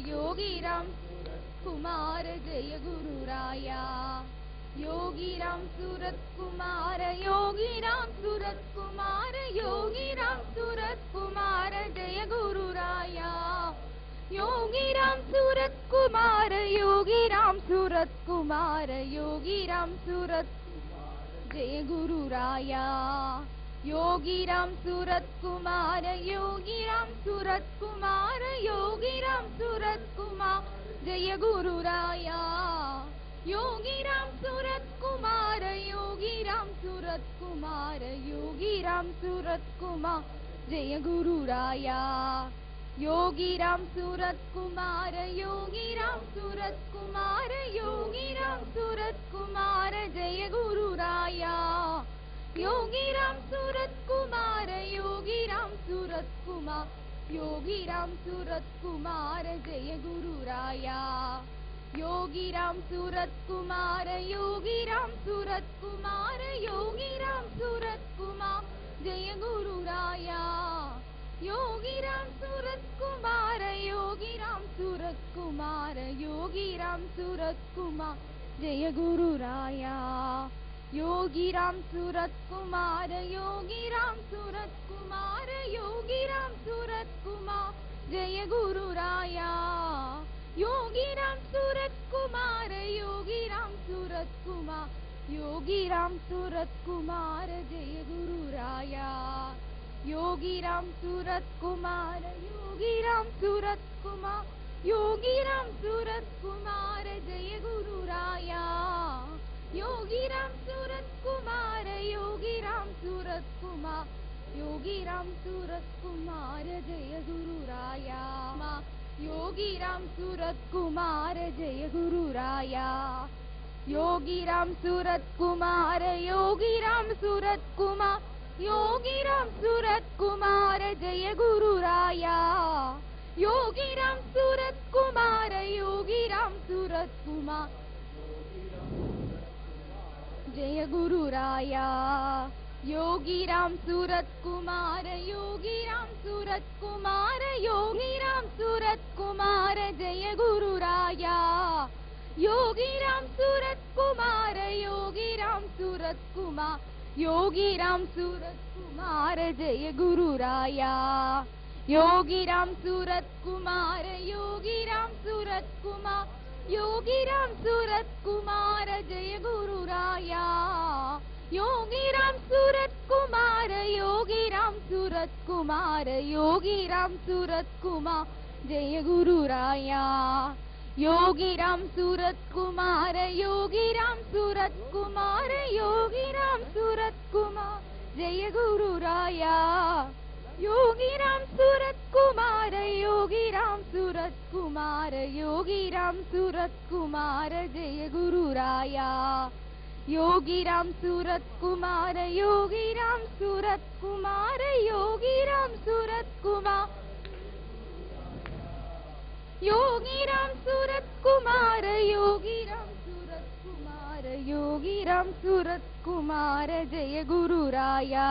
योगीराम सूरत कुमार जय गुरुराया योगीराम सूरत कुमार योगीराम सूरत कुमार योगीराम सूरत कुमार जय गुरुराया योगीराम सूरत कुमार योगीराम सूरत कुमार योगीराम सूरत जय गुरुराया योगीराम सूरत कुमार योगीराम सूरत कुमार योगीराम सूरत कुमार जय गुरुराया योगीराम सूरत कुमार योगीराम सूरत कुमार योगीराम सूरत कुमार जय गुरुराया योगीराम सूरत कुमार योगीराम सूरत कुमार योगीराम सूरत कुमार जय गुरुराया योगीराम सूरत कुमार योगीराम सूरत कुमार योगीराम सूरत कुमार जय गुरुराया योगीराम सूरत कुमार योगीराम सूरत कुमार योगीराम सूरत कुमार जय गुरुराया योगीराम सूरत कुमार योगीराम सूरत कुमार योगीराम सूरत कुमार जय गुरुराया योगीराम सूरत कुमार योगीराम सूरत कुमार योगीराम सूरत कुमार जय गुरुराया योगीराम सूरत कुमार योगीराम सूरत कुमार योगीराम सूरत कुमार जय गुरुराया योगीराम सूरत कुमार योगीराम सूरत कुमार योगीराम सूरत कुमार जय गुरुराया योगीराम सूरत कुमार योगीराम सूरत कुमार योगीराम सूरत कुमार जय गुरुराया योगीराम सूरत कुमार जय गुरुराया योगीराम सूरत कुमार योगीराम सूरत कुमार योगीराम सूरत कुमार जय गुरुराया योगीराम सूरत कुमार योगीराम सूरत कुमार जय गुरुराया योगीराम सूरत कुमार योगीराम सूरत कुमार योगीराम सूरत कुमार जय गुरुराया योगीराम सूरत कुमार योगीराम सूरत कुमार योगीराम सूरत कुमार जय गुरुराया योगीराम सूरत कुमार योगीराम सूरत कुमार योगीराम सूरत कुमार जय गुरुराया योगीराम सूरत कुमार योगीराम सूरत कुमार योगीराम सूरत कुमार जय गुरुराया योगीराम सूरत कुमार योगीराम सूरत कुमार योगीराम सूरत कुमार जय गुरुराया योगीराम सूरत कुमार योगीराम सूरत कुमार योगीराम सूरत कुमार जय गुरुराया योगीराम सूरत कुमार योगीराम सूरत कुमार योगीराम सूरत कुमार योगीराम सूरत कुमार योगीराम सूरत कुमार योगीराम सूरत कुमार जय गुरुराया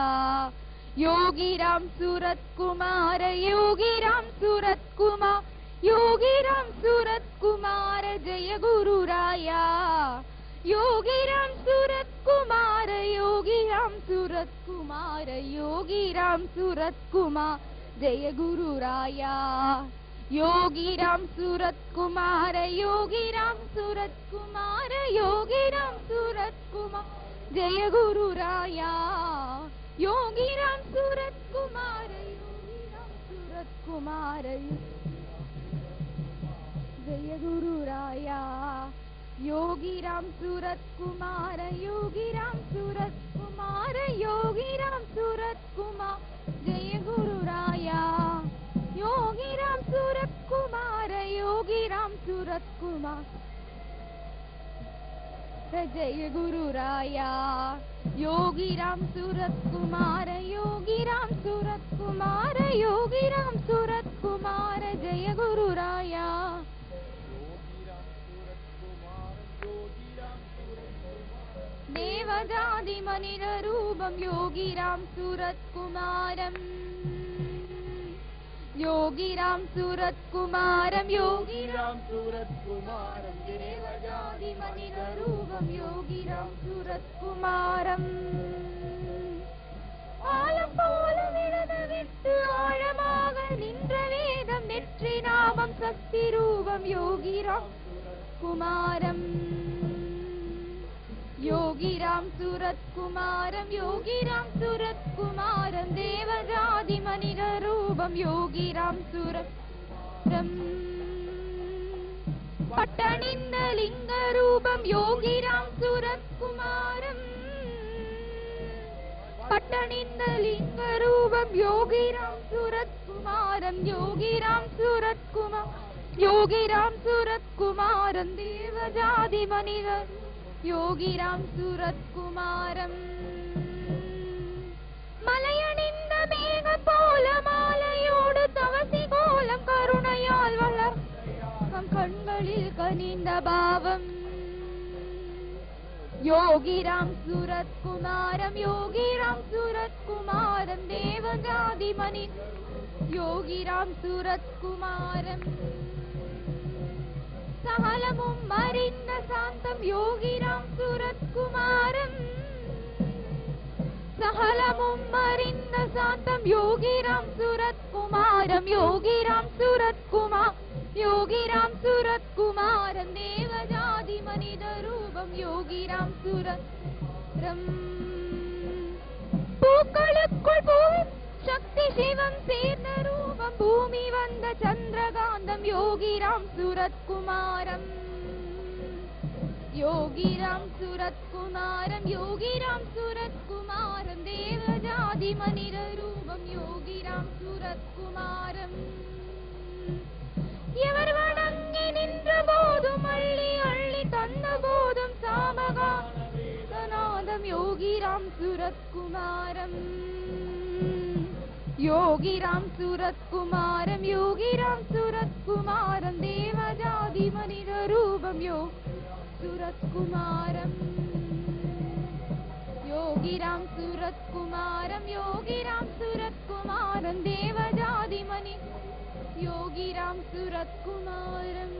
योगीराम सूरत कुमार योगीराम सूरत कुमार योगीराम सूरत कुमार जय गुरुराया योगीराम सूरत कुमार योगीराम सूरत कुमार योगीराम सूरत कुमार जय गुरुराया योगीराम सूरत कुमार योगीराम सूरत कुमार योगीराम सूरत कुमार जय गुरुराया योगीराम सूरत कुमार योगीराम सूरत कुमार जय गुरुराया योगीराम सूरत कुमार योगीराम सूरत कुमार योगीराम सूरत कुमार जय गुरुराया योगीराम सूरत कुमार योगीराम सूरत कुमार जय गुरुराया योगीराम सूरत कुमार योगीराम सूरत कुमार योगीराम सूरत कुमार जय गुरुराया देवजादि मनिररूपं योगीराम सूरत कुमारम् योगिराम सूरत्कुमारं योगिराम सूरत्कुमारं देवजाति मनिरूपं योगिराम सूरत्कुमारम् ஆலம் போல விழுது விட்டு ஆழமாக நின்ற வேதம் நெற்றி நாமம் சக்தி ரூபம் யோகிராம் குமாரம் யோகிராம் சூரத்குமாரம் யோகிராம் சூரத்குமாரம் தேவஜாதி மனித ரூபம் யோகிராம் சூரத்குமாரம் பட்டணிந்த லிங்க ரூபம் யோகிராம் சூரத்குமாரம் பட்டணிந்த லிங்க ரூபம் யோகிராம் சூரத்குமாரம் யோகிராம் சூரத்குமார் யோகிராம் சூரத்குமாரம் தேவஜாதி மனிதர் யோகிராம் சூரத்குமாரம் மலையணிந்த மேக போல மாலையோடு தவசி கோலம் கருணையால் வளர் கண்களில் கனிந்த பாவம் योगिराम सूरत्कुमारं योगिराम सूरत्कुमारं देवजाति मणि योगिराम सूरत्कुमारं सहलमुम मरिंद शांतं योगिराम सूरत्कुमारं सहलमुम मरिंद शांतं योगिराम सूरत्कुमारं योगिराम सूरत्कुमार योगिराम सूरत्कुमारं देवजाति मनिद रूपं योगिराम सूरत्कुमारं பூக்களுக்குள் பூவி சக்தி சிவம் சேர்ந்த ரூபம் பூமி வந்த சந்திரகாந்தம் யோகிராம் சூரத்குமாரம் யோகிராம் சூரத்குமாரம் யோகிராம் சூரத்குமாரம் தேவஜாதி மனித ரூபம் யோகிராம் சூரத்குமாரம் எவர் வணங்கி நின்ற போதும் அள்ளி அள்ளி தந்த போதும் சாமகாநாதம் யோகிராம் சூரத்குமாரம் யோகிராம் சூரத்குமாரம் யோகிராம் சூரத்குமாரம் தேவஜாதி மனித ரூபம் சூரத்குமாரம் யோகிராம் சூரத்குமாரம் யோகிராம் சூரத்குமாரம் தேவஜாதி மனித योगिराम सूरत्कुमारं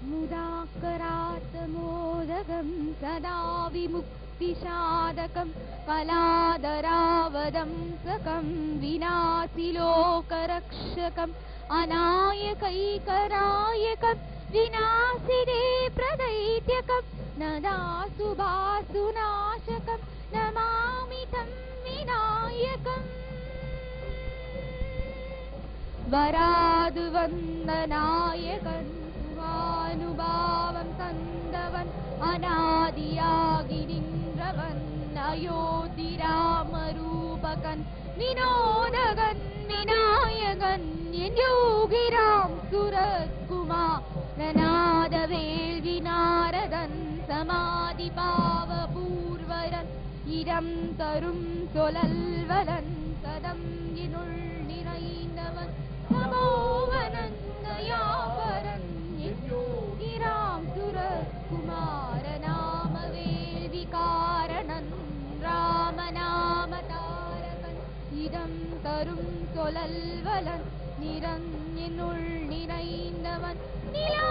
मुदाकरात् मोदकं सदा विमुक्तिसाधकं कलादरावदंसकं विनाशि लोकरक्षकं अनायकैकरायकं विनाशिरे प्रदैत्यकं नदासुभासुनाशकं नमामि तं विनायकं वरादु वन्दनायकं सुभानुभावं तन्दवन् अनादियागि निन्द्रवन् अयोधिरामरूपकन् विनोदगन् विनायकन् योगिराम सूरत्कुमार वेल्वि नारदन् समाधि पाव पूर्वरन् इदं तरुं सोलल्वलन् सदं इनुள் நிறைந்தவன் நமோவனந்தயாபரன் யோகிராம் சூரத்குமார நாம வேள்வி காரணன் ராமநாம தாரகன் இதம் தரும் சொலல்வலன் நிறன் என்னுள் நிறைந்தவன் நிலா